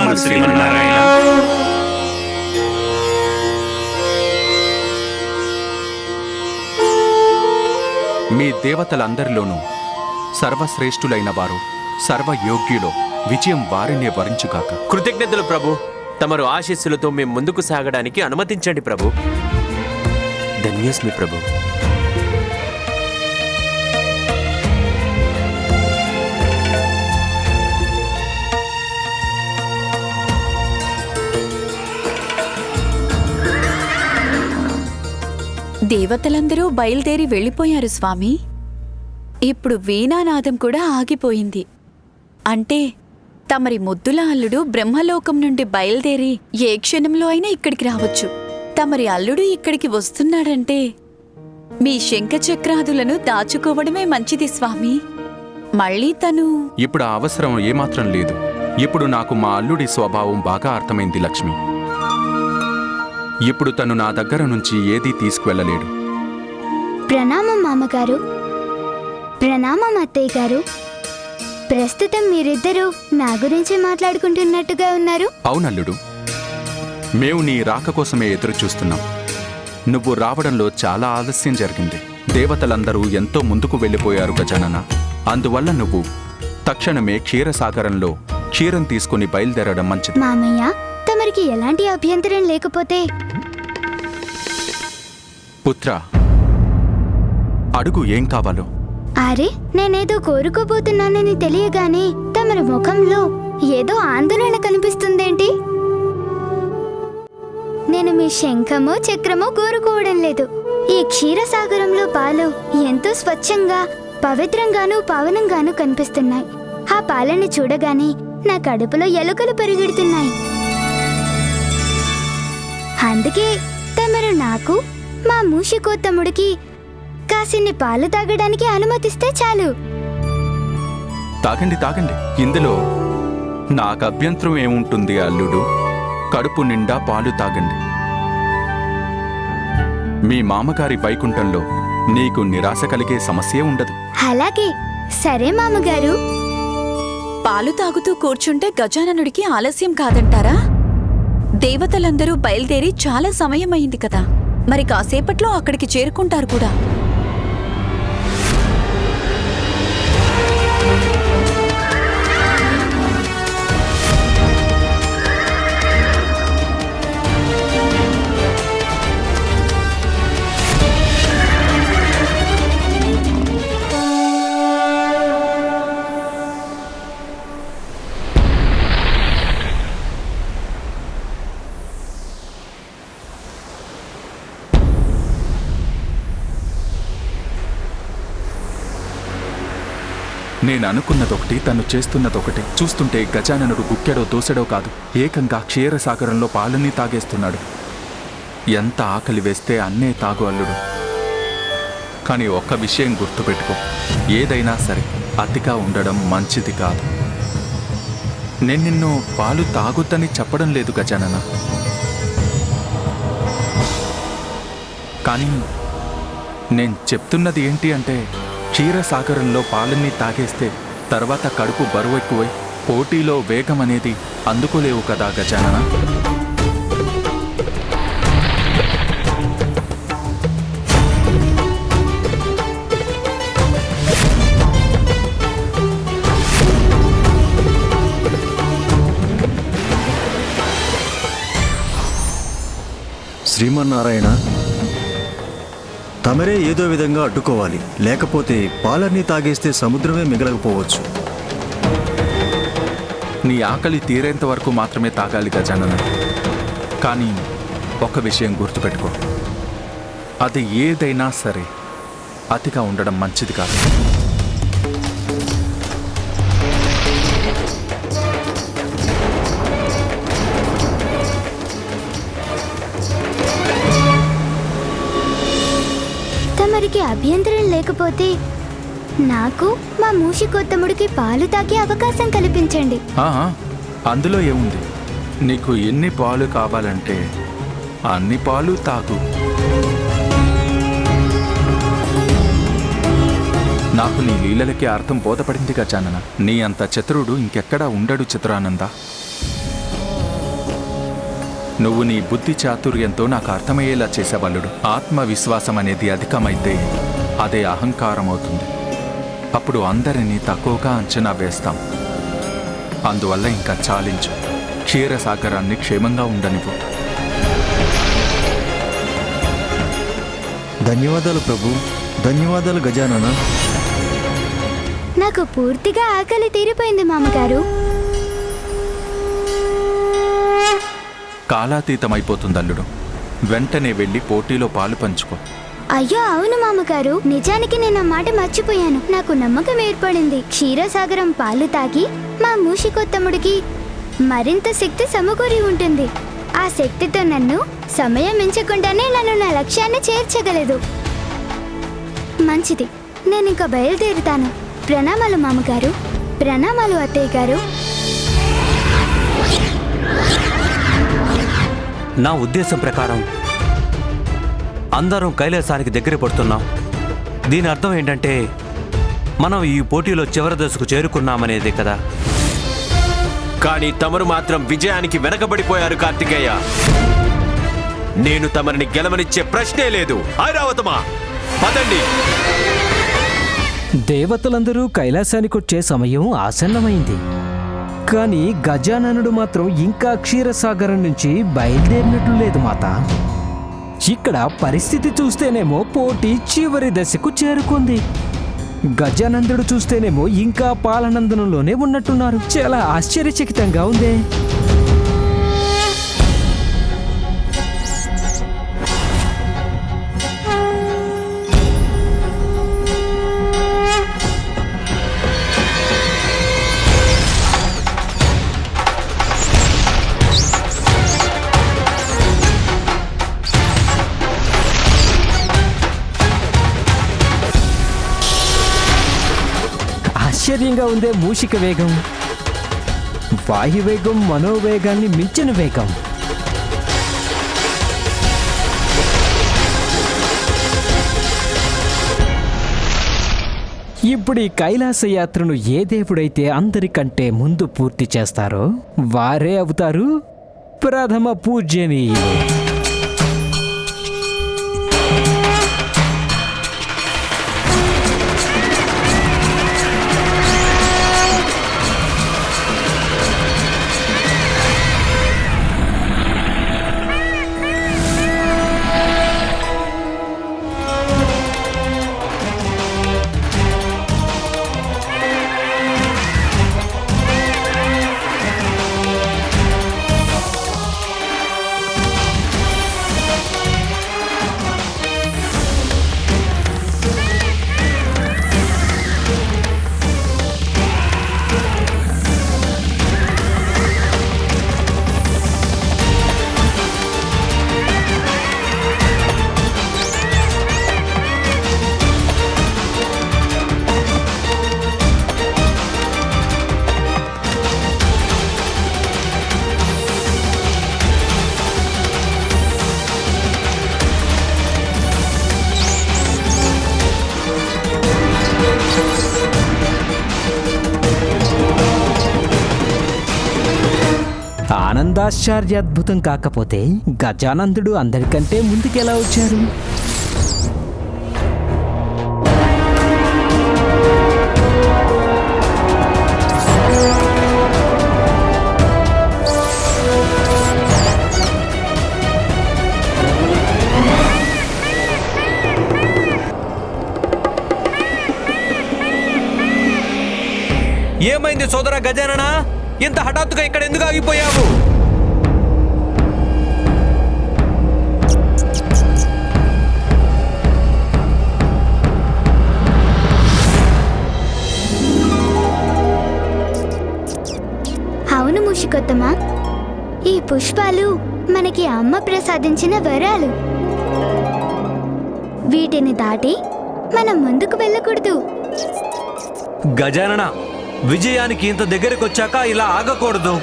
వందనాలు శ్రీమన్నారాయణ. మీ దేవతలందరిలోనూ సర్వశ్రేష్ఠులైన వారు సర్వయోగ్యులో విజయం వారినే వరించుగాక. కృతజ్ఞతలు ప్రభు. తమరు ఆశీస్సులతో మేము ముందుకు సాగడానికి అనుమతించండి ప్రభు. ధన్యోస్మి ప్రభు. దేవతలందరూ బయలుదేరి వెళ్ళిపోయారు స్వామి. ఇప్పుడు వీణానాదం కూడా ఆగిపోయింది. అంటే తమరి ముద్దుల అల్లుడు బ్రహ్మలోకం నుండి బయలుదేరి ఏ క్షణంలో అయినా ఇక్కడికి రావచ్చు. తమరి అల్లుడు ఇక్కడికి వస్తున్నాడంటే మీ శంఖచక్రాదులను దాచుకోవడమే మంచిది స్వామి. మళ్ళీ తను ఇప్పుడు ఆ అవసరం ఏమాత్రం లేదు. ఇప్పుడు నాకు మా అల్లుడి స్వభావం బాగా అర్థమైంది లక్ష్మి. ఇప్పుడు తను నా దగ్గర నుంచి ఏదీ తీసుకువెళ్ళలేడు. ప్రణామం మామగారు. ప్రణామం అత్తయ్య గారు. ప్రస్తుతం మీరిద్దరూ నా గురించి మాట్లాడుకుంటున్నట్టుగా ఉన్నారు. అవునల్లుడు, మేము నీ రాక కోసమే ఎదురు చూస్తున్నాం. నువ్వు రావడంలో చాలా ఆలస్యం జరిగింది. దేవతలందరూ ఎంతో ముందుకు వెళ్ళిపోయారు గజానన. అందువల్ల నువ్వు తక్షణమే క్షీరసాగరంలో క్షీరం తీసుకుని బయలుదేరడం మంచిది. మామయ్య, తమరికి ఎలాంటి అభ్యంతరం లేకపోతే పుత్ర, అడుగు ఏం కావాలో. అరే, నేనేదో కోరుకోబోతున్నానని తెలియగానే తమరి ముఖంలో ఏదో ఆందోళన కనిపిస్తుందేంటి? నేను మీ శంఖమో చక్రమో కోరుకోవడం లేదు. ఈ క్షీరసాగరంలో పాలు ఎంతో స్వచ్ఛంగా, పవిత్రంగానూ పావనంగానూ కనిపిస్తున్నాయి. ఆ పాలని చూడగానే నా కడుపులో ఎలుకలు పరిగెడుతున్నాయి. అందుకే తమరు నాకు, మా మూషికోత్తముడికి కాసిన్ని పాలు తాగడానికి అనుమతిస్తే చాలు. తాగండి తాగండి, ఇందులో నాకు అభ్యంతరం ఏముంటుంది అల్లుడు. కడుపు నిండా పాలు తాగండి. మీ మామగారి వైకుంఠంలో నీకు నిరాశ కలిగే సమస్యే ఉండదు. అలాగే, సరే మామగారు. పాలు తాగుతూ కూర్చుంటే గజాననుడికి ఆలస్యం కాదంటారా? దేవతలందరూ బయలుదేరి చాలా సమయమైంది కదా. మరి కాసేపట్లో అక్కడికి చేరుకుంటారు కూడా. నేను అనుకున్నదొకటి, తను చేస్తున్నదొకటి. చూస్తుంటే గజాననుడు గుక్కెడో దోసెడో కాదు, ఏకంగా క్షీరసాగరంలో పాలన్నీ తాగేస్తున్నాడు. ఎంత ఆకలి వేస్తే అన్నే తాగు అల్లుడు. కానీ ఒక్క విషయం గుర్తుపెట్టుకో, ఏదైనా సరే అతిగా ఉండడం మంచిది కాదు. నేను నిన్ను పాలు తాగొద్దని చెప్పడం లేదు గజానన. కానీ నేను చెప్తున్నది ఏంటి అంటే, క్షీరసాగరంలో పాలన్నీ తాగేస్తే తర్వాత కడుపు బరువు ఎక్కువై పోటీలో వేగం అనేది అందుకోలేవు కదా గజానన. శ్రీమన్నారాయణ, తమరే ఏదో విధంగా అడ్డుకోవాలి. లేకపోతే పాలన్నీ తాగేస్తే సముద్రమే మిగలకపోవచ్చు. నీ ఆకలి తీరేంత వరకు మాత్రమే తాగాలి గజానన. కానీ ఒక విషయం గుర్తుపెట్టుకో, అది ఏదైనా సరే అతిగా ఉండడం మంచిది కాదు. తమరికి అభ్యంతరం లేకపోతే నాకు, మా మూషికోత్తముడికి పాలు తాగే అవకాశం కల్పించండి. అందులో ఏముంది? నీకు ఎన్ని పాలు కావాలంటే అన్ని పాలు తాగు. నాకు నీ లీలలకి అర్థం బోధపడింది గజానన. నీ అంత చతురుడు ఇంకెక్కడా ఉండడు చిత్రానంద. నువ్వు నీ బుద్ధి చాతుర్యంతో నాకు అర్థమయ్యేలా చేసేవాళ్ళుడు. ఆత్మవిశ్వాసం అనేది అధికమైతే అదే అహంకారం అవుతుంది. అప్పుడు అందరినీ తక్కువగా అంచనా వేస్తాం. అందువల్ల ఇంకా చాలించు. క్షీరసాగరాన్ని క్షేమంగా ఉండనివ్వు. ధన్యవాదాలు ప్రభు. ధన్యవాదాలు గజానన. నాకు పూర్తిగా ఆకలి తీరిపోయింది మామగారు. కాలాతీతమైపోతుంది అల్లుడు. వెంటనే వెళ్ళి పోటీలో పాలు పంచుకో. అయ్యో అవును మామగారు, నిజానికి నేను ఆ మాట మర్చిపోయాను. నాకు నమ్మకం ఏర్పడింది. క్షీరసాగరం పాలు తాగి మా మూషికొత్తముడికి మరింత శక్తి సమకూరి ఉంటుంది. ఆ శక్తితో నన్ను సమయం మించకుండానే నన్ను నా లక్ష్యాన్ని చేర్చగలదు. మంచిది, నేను ఇంకా బయలుదేరుతాను. ప్రణామాలు మామగారు. ప్రణామాలు అత్తయ్య గారు. నా ఉద్దేశం ప్రకారం అందరం కైలాసానికి దగ్గర పడుతున్నాం. దీని అర్థం ఏంటంటే మనం ఈ పోటీలో చివరి దశకు చేరుకున్నామనేదే కదా. కానీ తమరు మాత్రం విజయానికి వెనకబడిపోయారు కార్తికేయ. నేను తమరిని గెలవనిచ్చే ప్రశ్నే లేదు. ఐరావతమా, పదండి. దేవతలందరూ కైలాసానికొచ్చే సమయం ఆసన్నమైంది. కానీ గజాననుడు మాత్రం ఇంకా క్షీరసాగరం నుంచి బయలుదేరినట్లు లేదు మాత. ఇక్కడ పరిస్థితి చూస్తేనేమో పోటీ చివరి దశకు చేరుకుంది. గజానందుడు చూస్తేనేమో ఇంకా పాలనందనంలోనే ఉన్నట్టున్నారు. చాలా ఆశ్చర్యచకితంగా ఉంది. ఆశ్చర్యంగా ఉందే మూషిక వేగం. వాయువేగం మనోవేగాన్ని మించిన వేగం. ఇప్పుడు ఈ కైలాస యాత్రను ఏ దేవుడైతే అందరికంటే ముందు పూర్తి చేస్తారో వారే అవుతారు ప్రథమ పూజ్యనీయులు. ఆనందాశ్చర్యాద్భుతం కాకపోతే గజానందుడు అందరికంటే ముందుకెలా వచ్చారు? ఏమైంది సోదరా గజానన? ఇంత హఠాత్తుగా ఇక్కడ ఎందుకు ఆగిపోయావు? అవును మూషికొత్తమా, ఈ పుష్పాలు మనకి అమ్మ ప్రసాదించిన వరాలు. వీటిని దాటి మనం ముందుకు వెళ్ళకూడదు. గజానన, విజయానికి ఇంత దగ్గరకు వచ్చాక ఇలా ఆగకూడదు.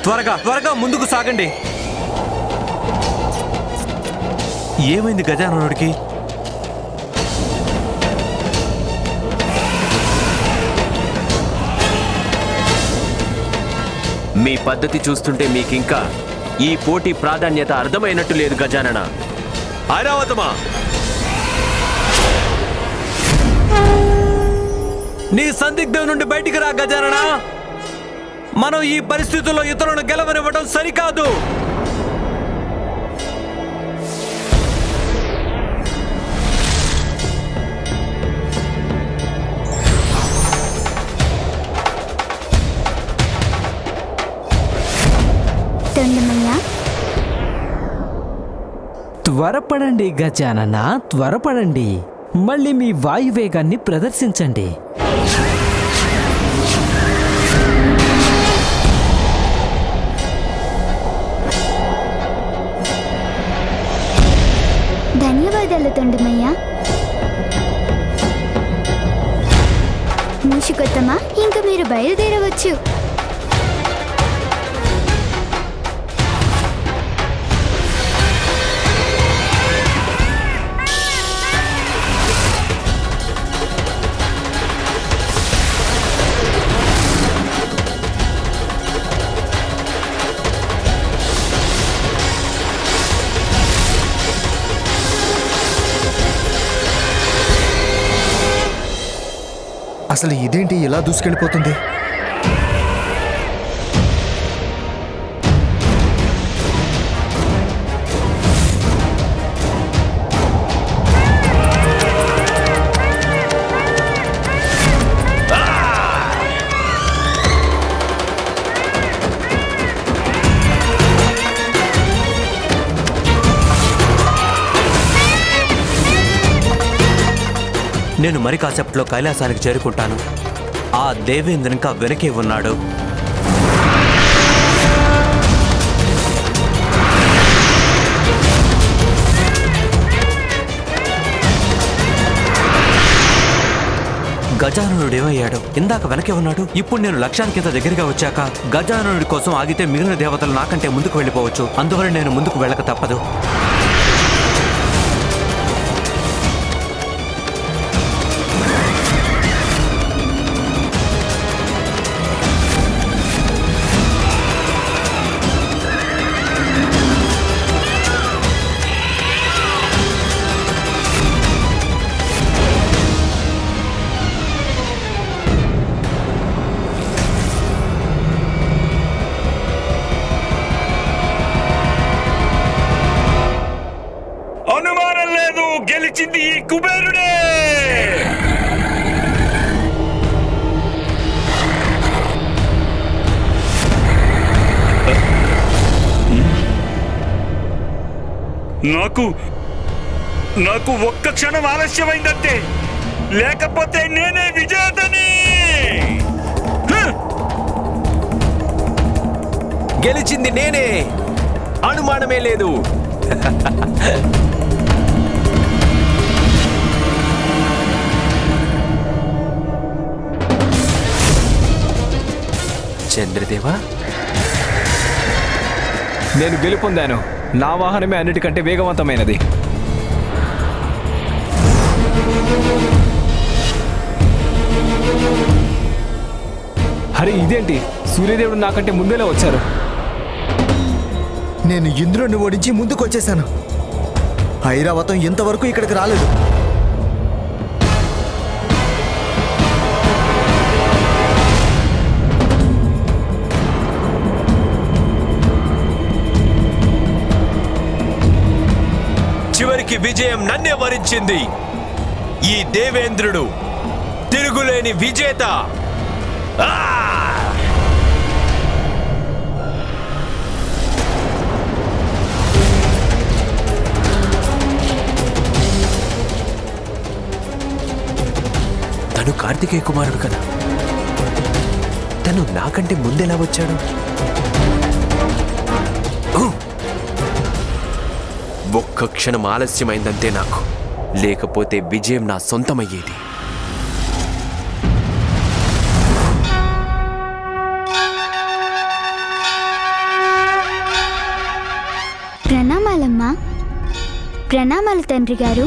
త్వరగా త్వరగా ముందుకు సాగండి. ఏమైంది గజాననుడికి? మీ పద్ధతి చూస్తుంటే మీకింకా ఈ పోటీ ప్రాధాన్యత అర్థమైనట్టు లేదు గజానన. ఐరావతమా, నీ సందిగ్ధం నుండి బయటికి రా గజానన. మనం ఈ పరిస్థితుల్లో ఇతరులను గెలవనివ్వడం సరికాదు. తొండమయ్య, త్వరపడండి గజానన, త్వరపడండి. మళ్ళీ మీ వాయువేగాన్ని ప్రదర్శించండి. ధన్యవాదాలు తొండమయ్య. మూషికొత్తమా, ఇంక మీరు బయలుదేరవచ్చు. అసలు ఇదేంటి ఇలా దూసుకెళ్ళిపోతుంది? నేను మరి కాసేపట్లో కైలాసానికి చేరుకుంటాను. ఆ దేవేంద్ర ఇంకా వెనకే ఉన్నాడు. గజాననుడు ఏమయ్యాడు? ఇందాక వెనకే ఉన్నాడు, ఇప్పుడు నేను లక్ష్యానికి ఇంత దగ్గరగా వచ్చాక గజాననుడి కోసం ఆగితే మిగిలిన దేవతలు నాకంటే ముందుకు వెళ్ళిపోవచ్చు. అందువల్ల నేను ముందుకు వెళ్ళక తప్పదు. అనుమానం లేదు, గెలిచింది ఈ కుబేరుడే. నాకు ఒక్క క్షణం ఆలస్యమైందంటే, లేకపోతే నేనే విజేతని. గెలిచింది నేనే, అనుమానమే లేదు. చంద్రదేవా, నేను గెలుపొందాను. నా వాహనమే అన్నిటికంటే వేగవంతమైనది. హరి, ఇదేంటి? సూర్యదేవుడు నాకంటే ముందేలా వచ్చారు. నేను ఇంద్రుడిని ఓడించి ముందుకు వచ్చేసాను. ఐరావతం ఇంతవరకు ఇక్కడికి రాలేదు. చివరికి విజయం నన్నే వరించింది. ఈ దేవేంద్రుడు తిరుగులేని విజేత. తను కార్తికేయ కుమారుడు కదా, తను నాకంటే ముందెలా వచ్చాడు? ఒక్క క్షణం ఆలస్యమైందంతే నాకు, లేకపోతే విజయం నా సొంతమయ్యేది. ప్రణామాలమ్మా. ప్రణామాలు తండ్రి గారు.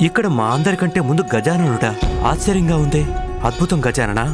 ఇక్కడ మా అందరికంటే ముందు గజాననుడా? ఆశ్చర్యంగా ఉంది. అద్భుతం గజానన.